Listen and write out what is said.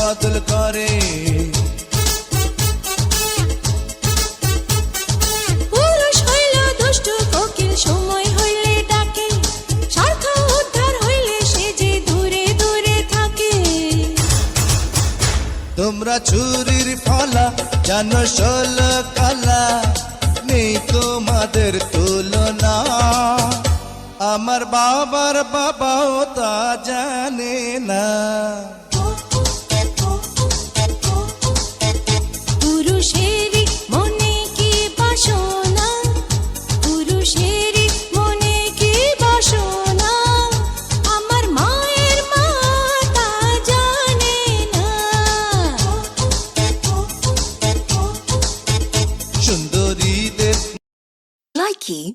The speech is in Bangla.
বদল করে। পুরুষ হইল দুষ্ট কোকিল, সময় হইলে ডাকে, স্বার্থ উদ্ধার হইলে সে যে দূরে দূরে থাকে। তোমরা ছুরির ফলা জানো ষোল কলা, নেই তোমাদের তুলনা। আমার বাবার বাবাও তা জানে না। পুরুষেরই মনে কি বাসনা, পুরুষেরই মনে কি বাসনা, আমার মায়ের মা তা জানে না। সুন্দরীদের Likey